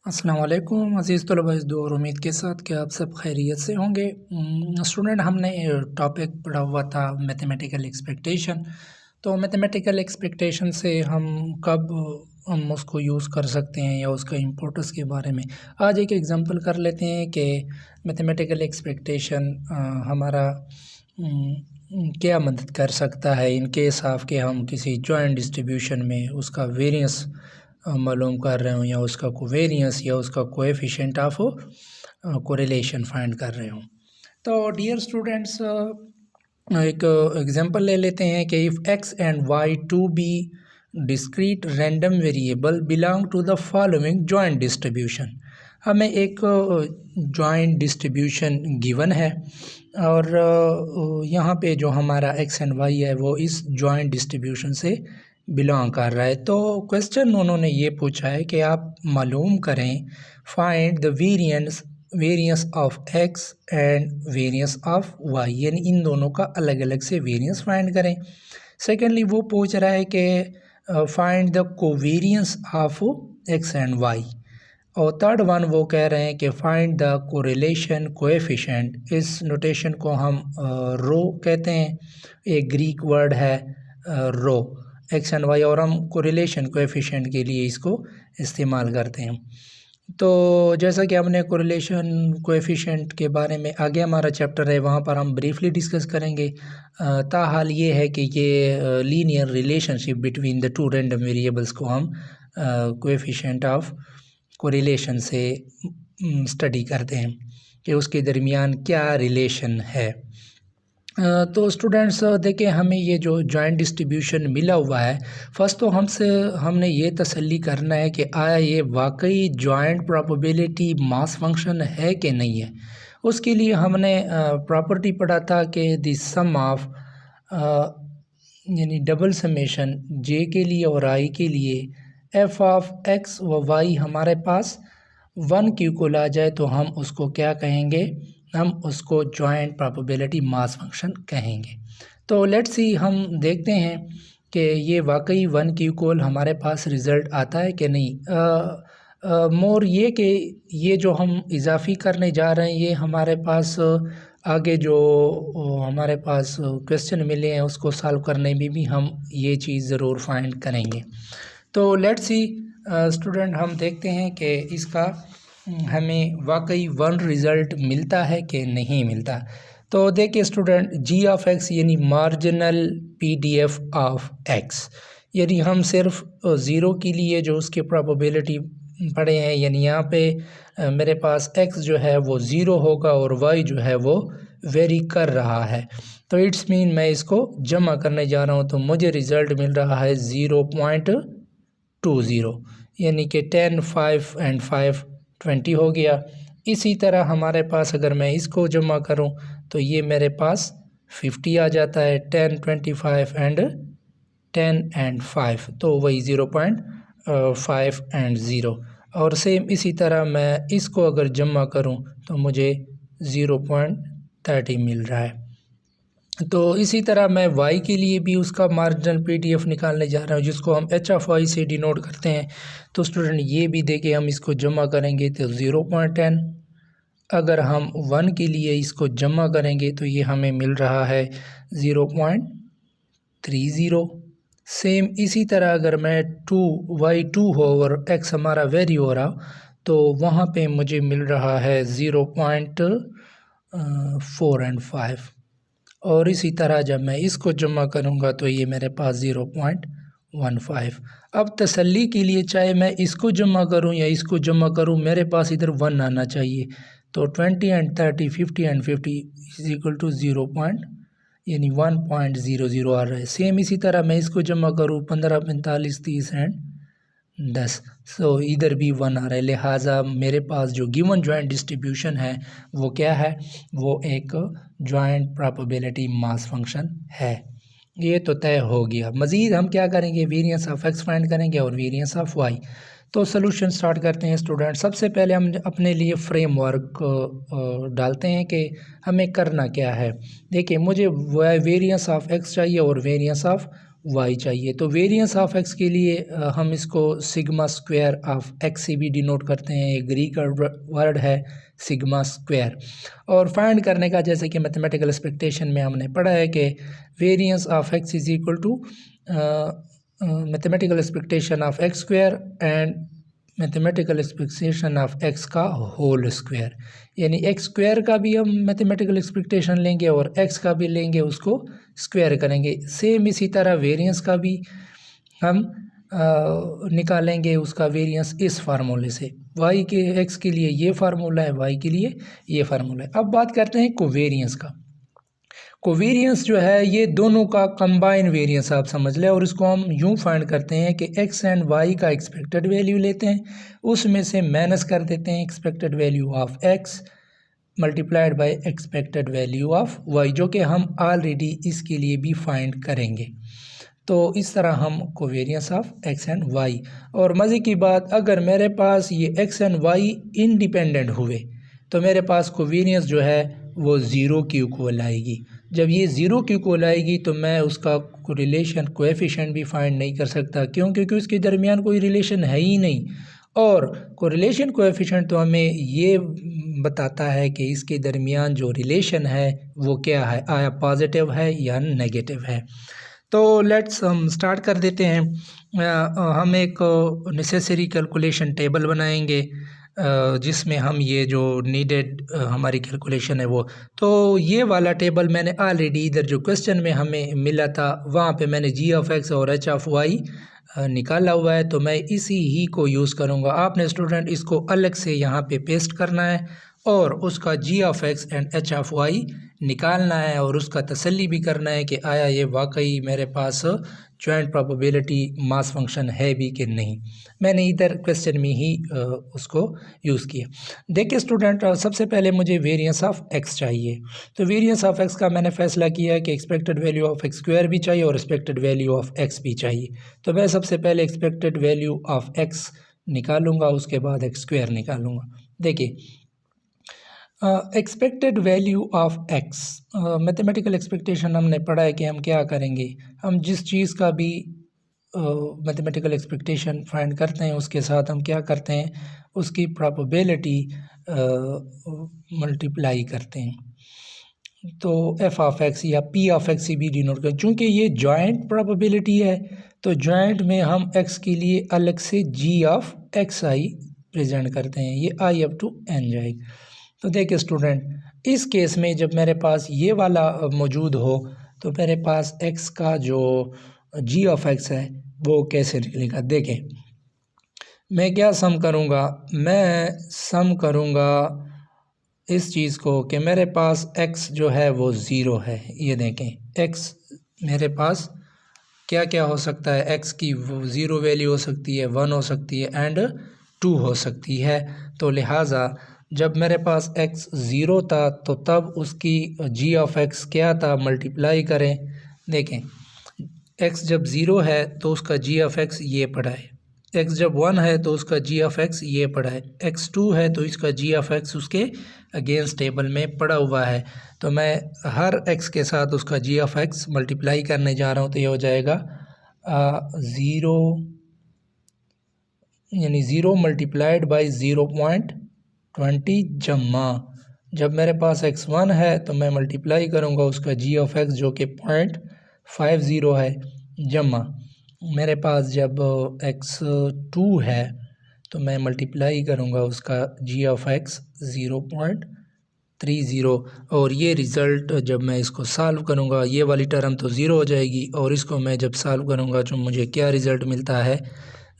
अस्सलाम वालेकुम अज़ीज़ तलबा इस दुआ और उम्मीद के साथ कि आप सब खैरियत से होंगे। स्टूडेंट हमने टॉपिक पढ़ा हुआ था मैथमेटिकल एक्सपेक्टेशन। तो मैथमेटिकल एक्सपेक्टेशन से हम कब हम उसको यूज़ कर सकते हैं या उसका इम्पोर्टेंस के बारे में आज एक एग्ज़ाम्पल कर लेते हैं कि मैथमेटिकल एक्सपेक्टेशन हमारा क्या मदद कर सकता है इन केस ऑफ के हम किसी जॉइंट डिस्ट्रीब्यूशन में उसका वेरिएंस मालूम कर रहे हूँ या उसका कोवेरियंस या उसका कोएफिशिएंट ऑफ कोरिलेशन फाइंड कर रहे हूँ। तो डियर स्टूडेंट्स एक एग्जांपल ले लेते हैं कि if x and y to be discrete random variable belong to the following joint distribution. हमें एक जॉइंट डिस्ट्रीब्यूशन गिवन है और यहाँ पे जो हमारा x एंड y है वो इस जॉइंट डिस्ट्रीब्यूशन से बिलोंग कर रहा है। तो क्वेश्चन उन्होंने ये पूछा है कि आप मालूम करें find the variance of x and variance of y, यानी इन दोनों का अलग अलग से वेरिएंस फाइंड करें। सेकेंडली वो पूछ रहा है कि find the covariance of x and y, और थर्ड वन वो कह रहे हैं कि फाइंड द कोरिलेशन कोएफिशिएंट। इस नोटेशन को हम रो कहते हैं, एक ग्रीक वर्ड है रो, एक्स एंड वाई, और हम कोरिलेशन कोएफिशिएंट के लिए इसको इस्तेमाल करते हैं। तो जैसा कि हमने कोरिलेशन कोएफिशिएंट के बारे में आगे हमारा चैप्टर है वहाँ पर हम ब्रीफली डिस्कस करेंगे। ताहाल ये है कि ये linear relationship between the two random variables को हम कोएफिशिएंट ऑफ कोरिलेशन से स्टडी करते हैं कि उसके दरमियान क्या रिलेशन है। तो स्टूडेंट्स देखिए, हमें ये जो जॉइंट डिस्ट्रीब्यूशन मिला हुआ है, फर्स्ट तो हमने ये तसल्ली करना है कि आया ये वाकई जॉइंट प्रोबेबिलिटी मास फंक्शन है कि नहीं है। उसके लिए हमने प्रॉपर्टी पढ़ा था कि द सम ऑफ यानी डबल समेशन जे के लिए और आई के लिए एफ ऑफ एक्स व वाई हमारे पास 1 की इक्वल आ जाए तो हम उसको क्या कहेंगे, हम उसको जॉइंट प्रोबेबिलिटी मास फंक्शन कहेंगे। तो लेट्स सी, हम देखते हैं कि ये वाकई 1 की इक्वल हमारे पास रिज़ल्ट आता है कि नहीं। मोर ये कि ये जो हम इजाफ़ी करने जा रहे हैं ये हमारे पास आगे जो हमारे पास क्वेश्चन मिले हैं उसको सॉल्व करने में भी हम ये चीज़ ज़रूर फाइंड करेंगे। तो लेट्स सी स्टूडेंट, हम देखते हैं कि इसका हमें वाकई 1 रिज़ल्ट मिलता है कि नहीं मिलता। तो देखिए स्टूडेंट, जी ऑफ एक्स यानी मार्जिनल PDF ऑफ एक्स, यानी हम सिर्फ 0 के लिए जो उसकी प्रोबेबिलिटी पढ़े हैं, यानी यहाँ पे मेरे पास x जो है वो 0 होगा और y जो है वो वेरी कर रहा है। तो इट्स मीन मैं इसको जमा करने जा रहा हूँ तो मुझे रिज़ल्ट मिल रहा है 0.20, यानी कि 10, 5 एंड 5 20 हो गया। इसी तरह हमारे पास अगर मैं इसको जमा करूं तो ये मेरे पास 50 आ जाता है, 10, 25 एंड 10 एंड 5, तो वही 0.5 एंड 0। और सेम इसी तरह मैं इसको अगर जमा करूं तो मुझे 0.30 मिल रहा है। तो इसी तरह मैं y के लिए भी उसका मार्जिनल PDF निकालने जा रहा हूँ जिसको हम h ऑफ y से डिनोट करते हैं। तो स्टूडेंट ये भी देखिए, हम इसको जमा करेंगे तो 0.10, अगर हम 1 के लिए इसको जमा करेंगे तो ये हमें मिल रहा है 0.30। सेम इसी तरह अगर मैं y2 हो और x हमारा वेरी हो रहा तो वहाँ पे मुझे मिल रहा है 0.4 एंड 5, और इसी तरह जब मैं इसको जमा करूंगा तो ये मेरे पास 0.15। अब तसल्ली के लिए चाहे मैं इसको जमा करूं या इसको जमा करूं, मेरे पास इधर 1 आना चाहिए। तो 20 and 30, 50 and 50 is equal to 0 यानी 1.00 आ रहा है। सेम इसी तरह मैं इसको जमा करूं 15, 45, 30 एंड 10, सो इधर भी 1 आ रहा है। लिहाजा मेरे पास जो गिवन जॉइंट डिस्ट्रीब्यूशन है वो क्या है, वो एक जॉइंट प्रोबेबिलिटी मास फंक्शन है। ये तो तय हो गया। मज़ीद हम क्या करेंगे, वेरिएंस ऑफ एक्स फाइंड करेंगे और वेरिएंस ऑफ वाई। तो सॉल्यूशन स्टार्ट करते हैं स्टूडेंट। सबसे पहले हम अपने लिए फ्रेमवर्क डालते हैं कि हमें करना क्या है। देखिए, मुझे वेरिएंस ऑफ एक्स चाहिए और वेरिएंस ऑफ वाई चाहिए। तो वेरिएंस ऑफ एक्स के लिए हम इसको सिग्मा स्क्वायर ऑफ एक्स से भी डिनोट करते हैं। एक ग्रीक वर्ड है सिग्मा स्क्वायर। और फाइंड करने का, जैसे कि मैथमेटिकल एक्सपेक्टेशन में हमने पढ़ा है कि variance of X is equal to mathematical expectation of X square and mathematical expectation of X का होल स्क्वायर। यानी एक्स स्क्वायर का भी हम मैथमेटिकल एक्सपेक्टेशन लेंगे और एक्स का भी लेंगे, उसको स्क्वायर करेंगे। सेम इसी तरह वेरिएंस का भी हम निकालेंगे उसका वेरिएंस इस फार्मूले से। वाई के एक्स के लिए ये फार्मूला है, वाई के लिए ये फार्मूला है। अब बात करते हैं कोवेरिएंस का। कोवेरिएंस जो है ये दोनों का कंबाइन वेरिएंस आप समझ लें, और इसको हम यूं फाइंड करते हैं कि एक्स एंड वाई का एक्सपेक्टेड वैल्यू लेते हैं, उसमें से माइनस कर देते हैं expected value of X multiplied by expected value of Y, जो कि हम ऑलरेडी इसके लिए भी फाइंड करेंगे। तो इस तरह हम covariance of x and Y. और मज़े की बात, अगर मेरे पास ये एक्स एंड वाई इंडिपेंडेंट हुए तो मेरे पास कोवेरिएंस जो है वो ज़ीरो की इक्वल आएगी। जब ये ज़ीरो की इक्वल आएगी तो मैं उसका रिलेशन कोएफिशिएंट भी फाइंड नहीं कर सकता। क्यों? क्योंकि उसके दरमियान कोई रिलेशन है ही नहीं। और कोरिलेशन कोएफिशिएंट तो हमें ये बताता है कि इसके दरमियान जो रिलेशन है वो क्या है, आया पॉजिटिव है या नेगेटिव है। तो लेट्स हम स्टार्ट कर देते हैं। हम एक नेसेसरी कैलकुलेशन टेबल बनाएंगे जिसमें हम ये जो नीडेड हमारी कैलकुलेशन है वो, तो ये वाला टेबल मैंने ऑलरेडी इधर जो क्वेश्चन में हमें मिला था वहाँ पे मैंने जी ऑफ एक्स और एच ऑफ वाई निकाला हुआ है, तो मैं इसी ही को यूज़ करूँगा। आपने स्टूडेंट इसको अलग से यहाँ पे पेस्ट करना है और उसका g of x and h of y निकालना है और उसका तसल्ली भी करना है कि आया ये वाकई मेरे पास जॉइंट प्रोबेबिलिटी मास फंक्शन है भी कि नहीं। मैंने इधर क्वेश्चन में ही उसको यूज़ किया। देखिए स्टूडेंट, सबसे पहले मुझे वेरिएंस ऑफ एक्स चाहिए। तो वेरिएंस ऑफ एक्स का मैंने फैसला किया है कि expected value of X square भी चाहिए और एक्सपेक्टेड वैल्यू ऑफ एक्स भी चाहिए। तो मैं सबसे पहले एक्सपेक्टेड वैल्यू ऑफ एक्स निकालूंगा, उसके बाद एक्स स्क्वायर निकालूंगा। देखिए expected value of x, mathematical expectation हमने पढ़ा है कि हम क्या करेंगे, हम जिस चीज़ का भी मैथमेटिकल एक्सपेक्टेशन फाइंड करते हैं उसके साथ हम क्या करते हैं, उसकी प्रोबेबिलिटी मल्टीप्लाई करते हैं। तो एफ ऑफ एक्स या पी ऑफ एक्स से भी डिनोट करें। चूँकि ये जॉइंट प्रोबेबिलिटी है तो जॉइंट में हम एक्स के लिए अलग से जी ऑफ एक्स आई प्रेजेंट करते हैं, ये आई अप टू एन जाएगी। तो देखिए स्टूडेंट, इस केस में जब मेरे पास ये वाला मौजूद हो तो मेरे पास एक्स का जो जी ऑफ एक्स है वो कैसे निकलेगा। देखें मैं क्या सम करूँगा, मैं सम करूँगा इस चीज़ को कि मेरे पास x जो है वो ज़ीरो है। ये देखें x मेरे पास क्या क्या हो सकता है, x की ज़ीरो वैल्यू हो सकती है, 1 हो सकती है एंड 2 हो सकती है। तो लिहाजा जब मेरे पास x ज़ीरो था तो तब उसकी g ऑफ x क्या था, मल्टीप्लाई करें। देखें x जब ज़ीरो है तो उसका g ऑफ x ये पड़ा है, x जब 1 है तो उसका g ऑफ x ये पड़ा है, x 2 है तो इसका g ऑफ x उसके अगेंस्ट टेबल में पड़ा हुआ है। तो मैं हर x के साथ उसका g ऑफ x मल्टीप्लाई करने जा रहा हूँ, तो ये हो जाएगा ज़ीरो यानी ज़ीरो मल्टीप्लाइड बाई 0.20 जमा, जब मेरे पास x1 है तो मैं मल्टीप्लाई करूँगा उसका g ऑफ x जो कि 0.50 है, जमा मेरे पास जब x2 है तो मैं मल्टीप्लाई करूँगा उसका g ऑफ x 0.30। और ये रिज़ल्ट जब मैं इसको सॉल्व करूँगा ये वाली टर्म तो ज़ीरो हो जाएगी और इसको मैं जब सॉल्व करूँगा तो मुझे क्या रिज़ल्ट मिलता है,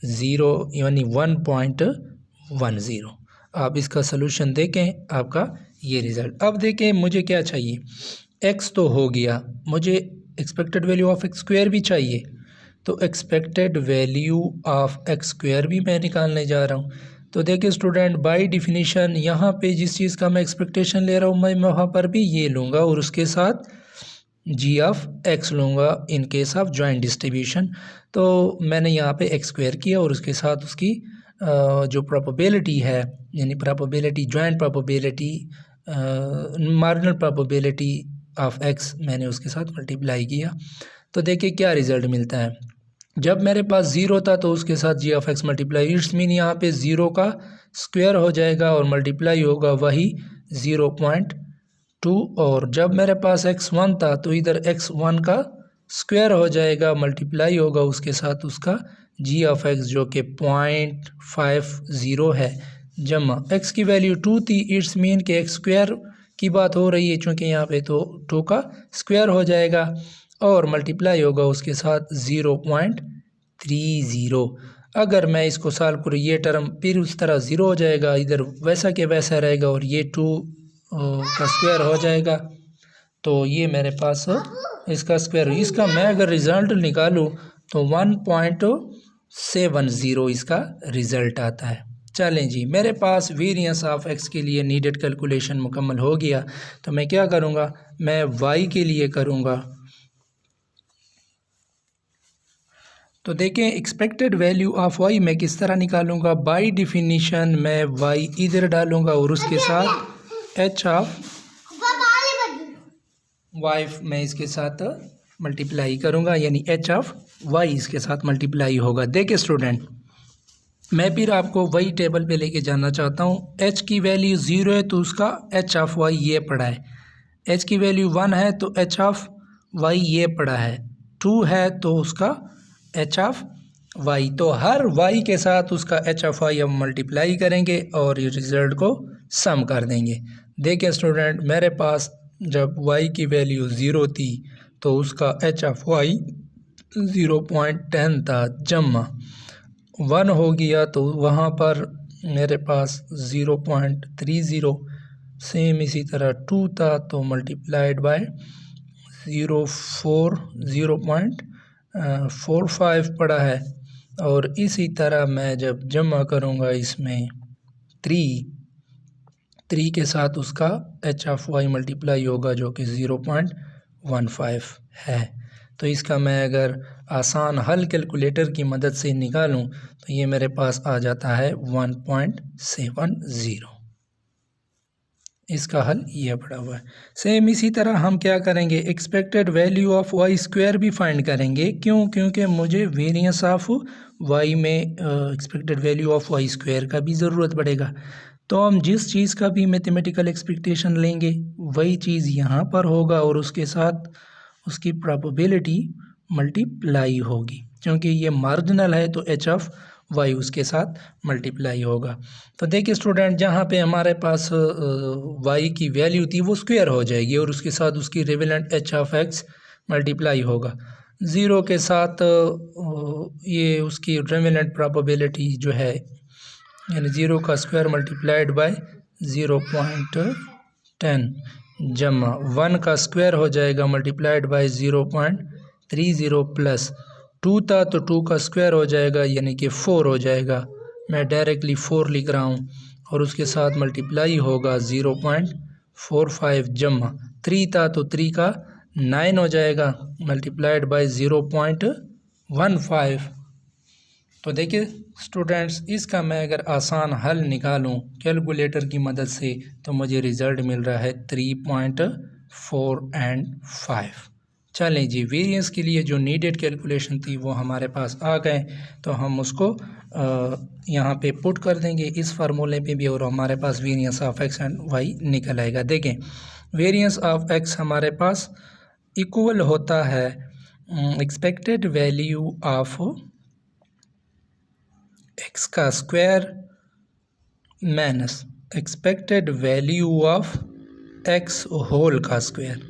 ज़ीरो यानी 1.10। आप इसका सलूशन देखें, आपका ये रिज़ल्ट। अब देखें मुझे क्या चाहिए, x तो हो गया, मुझे expected value of X square भी चाहिए। तो expected value of X square भी मैं निकालने जा रहा हूँ। तो देखिए स्टूडेंट, बाय डिफिनीशन यहाँ पे जिस चीज़ का मैं एक्सपेक्टेशन ले रहा हूँ मैं वहाँ पर भी ये लूँगा और उसके साथ जी ऑफ एक्स लूँगा in case of joint distribution. तो मैंने यहाँ पे एक्स स्क्वायर किया और उसके साथ उसकी जो प्रोबेबिलिटी है यानी probability joint probability marginal probability of x मैंने उसके साथ मल्टीप्लाई किया। तो देखिए क्या रिज़ल्ट मिलता है। जब मेरे पास 0 था तो उसके साथ g of x multiply, it's mean यहाँ पे 0 का स्क्वायर हो जाएगा और मल्टीप्लाई होगा वही 0.2। और जब मेरे पास x1 था तो इधर x1 का स्क्वायर हो जाएगा, मल्टीप्लाई होगा उसके साथ उसका जी ऑफ एक्स जो कि 0.50 है, जमा x की वैल्यू 2 थी, इट्स मीन कि एक्स स्क्वायर की बात हो रही है, चूँकि यहाँ पे तो 2 का स्क्वायर हो जाएगा और मल्टीप्लाई होगा उसके साथ 0.30। अगर मैं इसको सॉल्व करूँ ये टर्म फिर उस तरह 0 हो जाएगा, इधर वैसा के वैसा रहेगा और ये 2 का स्क्वायर हो जाएगा। तो ये मेरे पास इसका स्क्वायर, इसका मैं अगर रिज़ल्ट निकालूँ तो 1.70 इसका रिज़ल्ट आता है। चलें जी, मेरे पास वेरिएंस ऑफ एक्स के लिए नीडेड कैलकुलेशन मुकम्मल हो गया। तो मैं क्या करूँगा, मैं वाई के लिए करूँगा। तो देखें एक्सपेक्टेड वैल्यू ऑफ वाई मैं किस तरह निकालूंगा। बाय डिफिनीशन मैं वाई इधर डालूंगा और उसके साथ एच ऑफ वाई मैं इसके साथ मल्टीप्लाई करूंगा, यानी एच ऑफ वाई इसके साथ मल्टीप्लाई होगा। देखिए स्टूडेंट, मैं फिर आपको वही टेबल पे लेके जाना चाहता हूँ। एच की वैल्यू 0 है तो उसका एच ऑफ वाई ये पड़ा है, एच की वैल्यू 1 है तो एच ऑफ वाई ये पड़ा है, 2 है तो उसका एच ऑफ वाई। तो हर वाई के साथ उसका एच ऑफ वाई हम मल्टीप्लाई करेंगे और ये रिज़ल्ट को सम कर देंगे। देखिए स्टूडेंट, मेरे पास जब वाई की वैल्यू 0 थी तो उसका एच ऑफ वाई 0.10 था, जमा 1 हो गया तो वहाँ पर मेरे पास 0.30, सेम इसी तरह 2 था तो मल्टीप्लाइड बाय 0.45 पड़ा है। और इसी तरह मैं जब जमा करूँगा इसमें 3 के साथ उसका एच ऑफ वाई मल्टीप्लाई होगा जो कि 0.15 है। तो इसका मैं अगर आसान हल कैलकुलेटर की मदद से निकालूं तो ये मेरे पास आ जाता है 1.70। इसका हल ये पड़ा हुआ है। सेम इसी तरह हम क्या करेंगे, expected value of Y square भी फाइंड करेंगे। क्यों? क्योंकि मुझे वेरिएंस ऑफ वाई में expected value of Y square का भी ज़रूरत पड़ेगा। तो हम जिस चीज़ का भी मैथमेटिकल एक्सपेक्टेशन लेंगे वही चीज़ यहाँ पर होगा और उसके साथ उसकी प्रोबेबिलिटी मल्टीप्लाई होगी। क्योंकि ये मार्जिनल है तो एच ऑफ वाई उसके साथ मल्टीप्लाई होगा। तो देखिए स्टूडेंट, जहाँ पे हमारे पास वाई की वैल्यू थी वो स्क्वायर हो जाएगी और उसके साथ उसकी relevant H of x multiply होगा। 0 के साथ ये उसकी रिवेलेंट प्रोबेबिलिटी जो है, यानी 0 का स्क्वायर मल्टीप्लाइड बाय 0.10 जमा 1 का स्क्वायर हो जाएगा मल्टीप्लाइड बाय 0.30 प्लस 2 था तो 2 का स्क्वायर हो जाएगा यानी कि 4 हो जाएगा। मैं डायरेक्टली 4 लिख रहा हूँ और उसके साथ मल्टीप्लाई होगा 0.45 जमा 3 था तो 3 का 9 हो जाएगा मल्टीप्लाइड बाय 0.15। तो देखिए स्टूडेंट्स, इसका मैं अगर आसान हल निकालूं कैलकुलेटर की मदद से तो मुझे रिज़ल्ट मिल रहा है 3.4 चलें जी, वेरिएंस के लिए जो नीडेड कैलकुलेशन थी वो हमारे पास आ गए, तो हम उसको यहाँ पे पुट कर देंगे इस फार्मूले पे भी और हमारे पास variance of x and y निकल आएगा। देखें, वेरिएंस ऑफ एक्स हमारे पास इक्वल होता है एक्सपेक्टेड वैल्यू ऑफ एक्स का square minus expected value of X whole का स्क्वायर।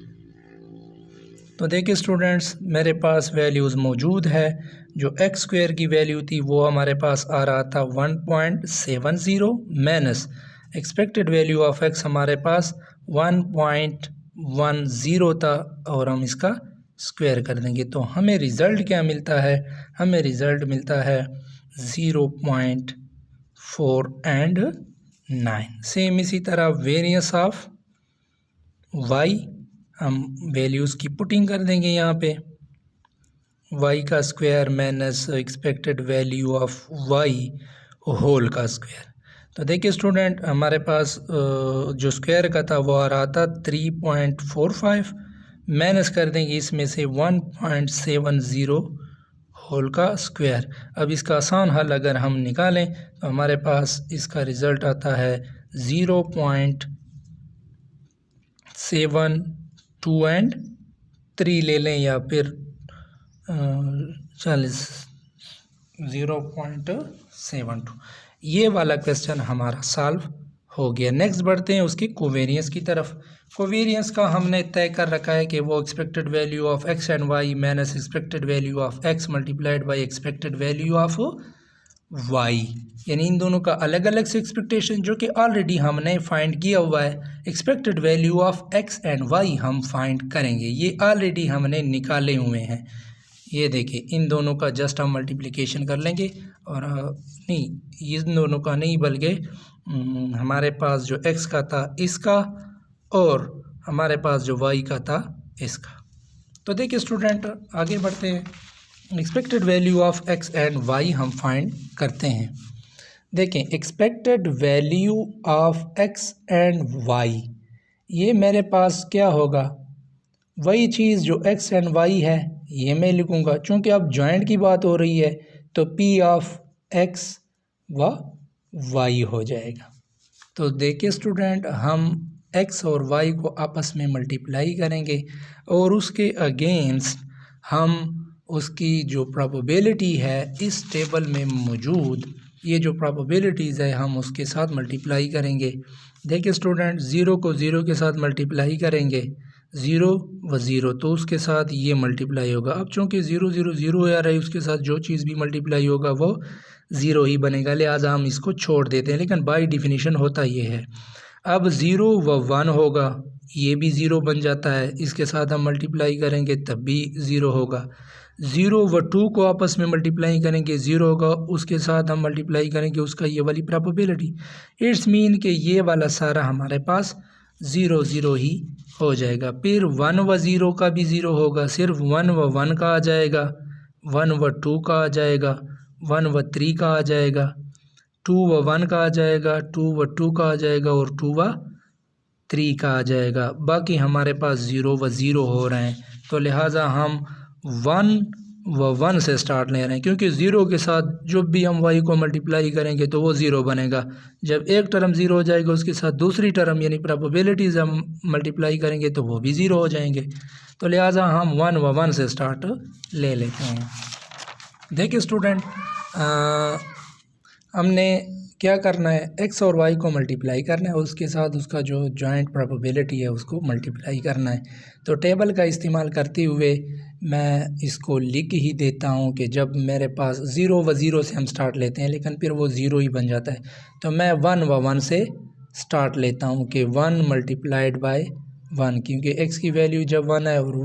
तो देखिए स्टूडेंट्स, मेरे पास वैल्यूज़ मौजूद है। जो एक्स स्क्वायर की वैल्यू थी वो हमारे पास आ रहा था 1.70 minus expected value of x हमारे पास 1.10 था और हम इसका स्क्वायर कर देंगे तो हमें रिज़ल्ट क्या मिलता है, हमें रिज़ल्ट मिलता है 0.4 एंड 9। सेम इसी तरह वेरिएंस ऑफ वाई हम वैल्यूज़ की पुटिंग कर देंगे यहाँ पे, वाई का square minus expected value of Y whole का स्क्वायर। तो देखिए स्टूडेंट, हमारे पास जो स्क्वायर का था वो आ रहा था 3.45 माइनस कर देंगे इसमें से 1.70 होल का स्क्वायर। अब इसका आसान हल अगर हम निकालें तो हमारे पास इसका रिज़ल्ट आता है 0.72 एंड 3 ले लें या फिर 0.72। ये वाला क्वेश्चन हमारा सॉल्व हो गया। नेक्स्ट बढ़ते हैं उसकी कोवेरियंस की तरफ। कोवेरियंस का हमने तय कर रखा है कि वो expected value of x and Y minus expected value of X multiplied by expected value of Y, यानी इन दोनों का अलग अलग से एक्सपेक्टेशन जो कि ऑलरेडी हमने फाइंड किया हुआ है। Expected value of x and Y हम फाइंड करेंगे, ये ऑलरेडी हमने निकाले हुए हैं। ये देखिए इन दोनों का जस्ट हम मल्टीप्लिकेशन कर लेंगे और नहीं इन दोनों का नहीं बल्कि हमारे पास जो x का था इसका और हमारे पास जो y का था इसका। तो देखिए स्टूडेंट आगे बढ़ते हैं। Expected value of x and y हम फाइंड करते हैं। देखें expected value of x and y, ये मेरे पास क्या होगा, वही चीज़ जो x एंड y है ये मैं लिखूँगा। चूँकि अब जॉइंट की बात हो रही है तो p ऑफ x व y हो जाएगा। तो देखिए स्टूडेंट हम x और y को आपस में मल्टीप्लाई करेंगे और उसके अगेंस्ट हम उसकी जो प्रोबेबिलिटी है इस टेबल में मौजूद ये जो प्रोबेबिलिटीज़ है हम उसके साथ मल्टीप्लाई करेंगे। देखिए स्टूडेंट 0 को 0 के साथ मल्टीप्लाई करेंगे, 0 व 0 तो उसके साथ ये मल्टीप्लाई होगा। अब चूँकि 0 0 0 आ रहा है उसके साथ जो चीज़ भी मल्टीप्लाई होगा वो 0 ही बनेगा, लिहाजा हम इसको छोड़ देते हैं, लेकिन बाय डिफिनीशन होता ये है। अब 0 व 1 होगा, ये भी 0 बन जाता है, इसके साथ हम मल्टीप्लाई करेंगे तब भी 0 होगा। 0 व 2 को आपस में मल्टीप्लाई करेंगे 0 होगा, उसके साथ हम मल्टीप्लाई करेंगे उसका ये वाली प्रोबेबिलिटी। इट्स मीन कि ये वाला सारा हमारे पास 0 0 ही हो जाएगा। फिर 1 व 0 का भी 0 होगा, सिर्फ 1 व 1 का आ जाएगा, 1 व 2 का आ जाएगा, 1 व 3 का आ जाएगा, 2 व 1 का आ जाएगा, 2 व 2 का आ जाएगा और 2 व 3 का आ जाएगा। बाकी हमारे पास 0 व 0 हो रहे हैं, तो लिहाजा हम 1 व 1 से स्टार्ट ले रहे हैं, क्योंकि 0 के साथ जब भी हम y को मल्टीप्लाई करेंगे तो वो 0 बनेगा। जब एक टर्म 0 हो जाएगा उसके साथ दूसरी टर्म यानी प्रोबेबिलिटीज़ हम मल्टीप्लाई करेंगे तो वो भी 0 हो जाएंगे, तो लिहाजा हम 1 व 1 से स्टार्ट ले लेते हैं। देखिए स्टूडेंट हमने क्या करना है, x और y को मल्टीप्लाई करना है, उसके साथ उसका जो जॉइंट प्रोबेबिलिटी है उसको मल्टीप्लाई करना है। तो टेबल का इस्तेमाल करते हुए मैं इसको लिख ही देता हूँ कि जब मेरे पास 0 व 0 से हम स्टार्ट लेते हैं लेकिन फिर वो 0 ही बन जाता है, तो मैं 1 व 1 से स्टार्ट लेता हूँ कि 1 मल्टीप्लाइड बाय 1, क्योंकि x की वैल्यू जब 1 है और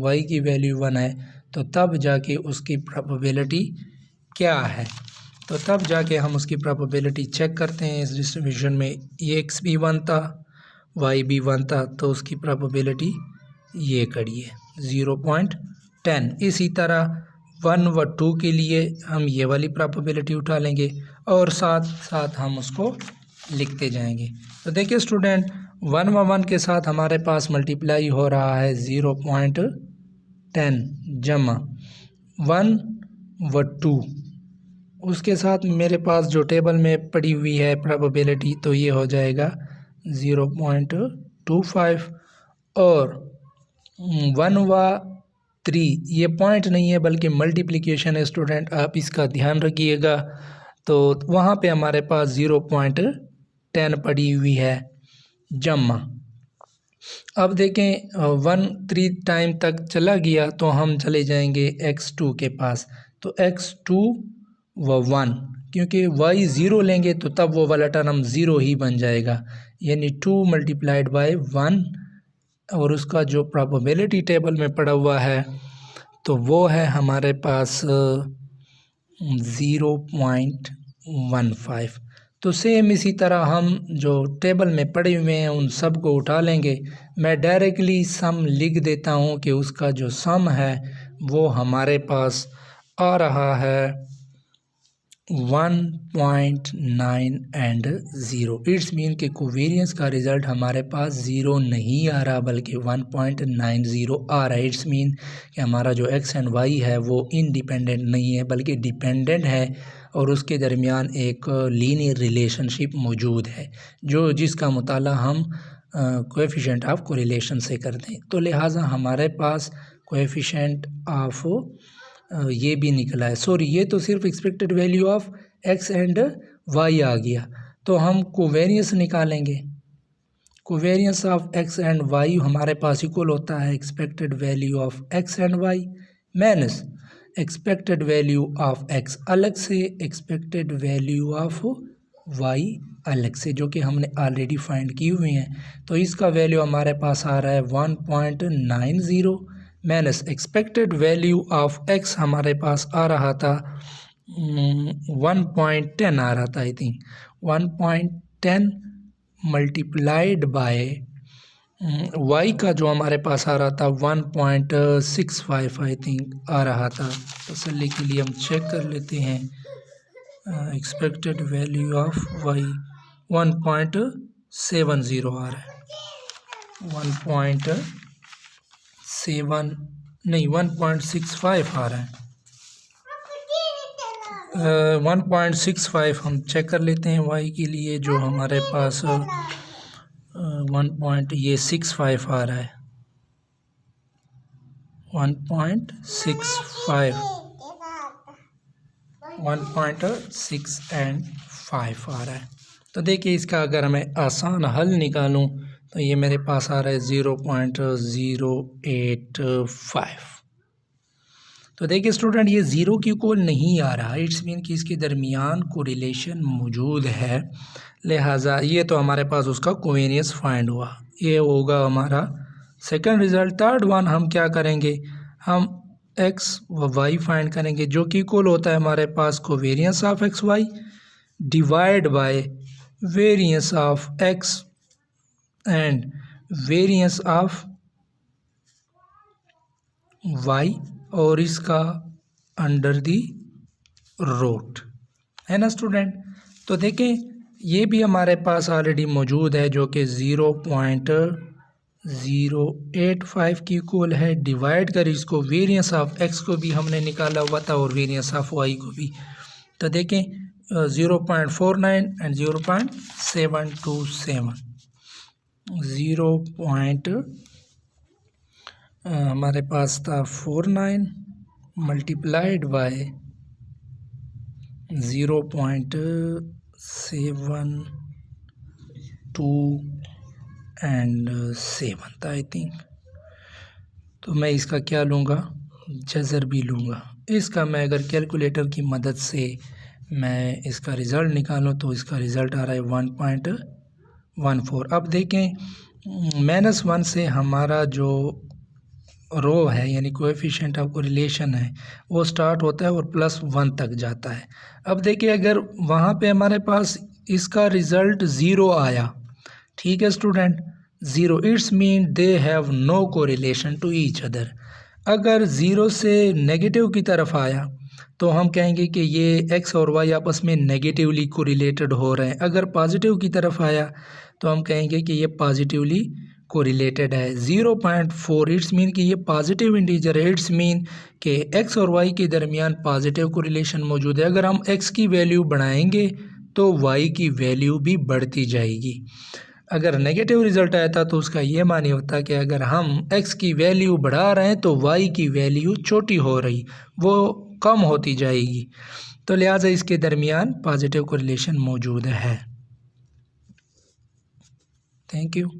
y की वैल्यू 1 है तो तब जाके उसकी प्रोबेबिलिटी क्या है, तो तब जाके हम उसकी प्रोबेबिलिटी चेक करते हैं। इस डिस्ट्रीब्यूशन में ये x भी 1 था, y भी 1 था, तो उसकी प्रोबेबिलिटी ये करिए 0.10। इसी तरह 1 व 2 के लिए हम ये वाली प्रोबेबिलिटी उठा लेंगे और साथ साथ हम उसको लिखते जाएंगे। तो देखिए स्टूडेंट 1 व 1 के साथ हमारे पास मल्टीप्लाई हो रहा है 0.10 जमा 1 व 2, उसके साथ मेरे पास जो टेबल में पड़ी हुई है प्रोबेबिलिटी तो ये हो जाएगा 0.25 और 1 व 3, ये पॉइंट नहीं है बल्कि मल्टीप्लिकेशन है स्टूडेंट, आप इसका ध्यान रखिएगा। तो वहाँ पे हमारे पास 0.10 पड़ी हुई है जमा। अब देखें 1 3 टाइम तक चला गया तो हम चले जाएंगे x2 के पास, तो x2 व 1, क्योंकि y 0 लेंगे तो तब वो वाला टर्म 0 ही बन जाएगा, यानी 2 मल्टीप्लाइड बाय 1 और उसका जो प्रोबेबिलिटी टेबल में पड़ा हुआ है तो वो है हमारे पास 0.15। तो सेम इसी तरह हम जो टेबल में पड़े हुए हैं उन सब को उठा लेंगे। मैं डायरेक्टली सम लिख देता हूँ कि उसका जो सम है वो हमारे पास आ रहा है 1.9 एंड 0। इट्स मीन के कोवेरियंस का रिज़ल्ट हमारे पास 0 नहीं आ रहा बल्कि 1.90 आ रहा है। इट्स मीन कि हमारा जो x एंड y है वो इंडिपेंडेंट नहीं है बल्कि डिपेंडेंट है और उसके दरमियान एक लीनियर रिलेशनशिप मौजूद है जिसका मुताला हम कोएफिशिएंट ऑफ कोरिलेशन से करते हैं। तो लिहाजा हमारे पास कोएफिशिएंट ऑफ ये भी निकला है। सॉरी, ये तो सिर्फ expected value of x and y आ गया। तो हम कोवेरियंस निकालेंगे। Covariance of x and y हमारे पास इक्वल होता है expected value of x and y minus expected value of x अलग से एक्सपेक्टेड वैल्यू ऑफ y अलग से, जो कि हमने ऑलरेडी फाइंड की हुई हैं। तो इसका वैल्यू हमारे पास आ रहा है 1.90 minus expected value of x हमारे पास आ रहा था 1.10 आ रहा था। I think 1.10 multiplied by y का जो हमारे पास आ रहा था 1.65 आई थिंक आ रहा था। तसल्ली के लिए हम चेक कर लेते हैं। एक्सपेक्टेड वैल्यू ऑफ y 1.70 आ रहा है। 1.65 आ रहा है। 1.65 हम चेक कर लेते हैं y के लिए, जो हमारे पास 1.65 आ रहा है। 1.65 आ रहा है। तो देखिए, इसका अगर मैं आसान हल निकालूं तो ये मेरे पास आ रहा है 0.085। तो देखिए स्टूडेंट, ये ज़ीरो की इक्वल नहीं आ रहा। इट्स मीन कि इसके दरमियान कोरिलेशन मौजूद है। लिहाजा ये तो हमारे पास उसका कोवेरियंस फाइंड हुआ। ये होगा हमारा सेकंड रिज़ल्ट। थर्ड वन हम क्या करेंगे, हम x व y फाइंड करेंगे, जो कि इक्वल होता है हमारे पास covariance of x y divide by variance of x and variance of y और इसका अंडर दी रूट, है ना स्टूडेंट। तो देखें, ये भी हमारे पास ऑलरेडी मौजूद है, जो कि 0.085 की इक्वल है। डिवाइड कर इसको वेरियंस ऑफ x को भी हमने निकाला हुआ था और वेरियंस ऑफ y को भी। तो देखें 0.49 एंड 0.727 हमारे पास था 49 मल्टीप्लाइड बाय 0.72 एंड 7 था आई थिंक। तो मैं इसका क्या लूँगा, जज़र भी लूँगा। इसका मैं अगर कैलकुलेटर की मदद से मैं इसका रिज़ल्ट निकालूँ तो इसका रिज़ल्ट आ रहा है 1.14। अब देखें, -1 से हमारा जो रो है यानी कोएफिशिएंट ऑफ कोरिलेशन है वो स्टार्ट होता है और +1 तक जाता है। अब देखिए, अगर वहाँ पे हमारे पास इसका रिज़ल्ट 0 आया, ठीक है student, 0, it's mean they have no correlation to each other. अगर 0 से नेगेटिव की तरफ आया तो हम कहेंगे कि ये x और y आपस में नेगेटिवली कोरिलेटेड हो रहे हैं। अगर पॉजिटिव की तरफ आया तो हम कहेंगे कि ये पॉजिटिवली कोरिलेटेड है। 0.4 इट्स मीन कि ये पॉजिटिव इंटीजर है। इट्स मीन कि x और y के दरमियान पॉजिटिव कोरिलेशन मौजूद है। अगर हम x की वैल्यू बढ़ाएंगे तो y की वैल्यू भी बढ़ती जाएगी। अगर नेगेटिव रिज़ल्ट आया था तो उसका ये मानी होता कि अगर हम x की वैल्यू बढ़ा रहे हैं तो y की वैल्यू छोटी हो रही, वो कम होती जाएगी। तो लिहाजा इसके दरमियान पॉजिटिव कोरिलेशन मौजूद है। Thank you.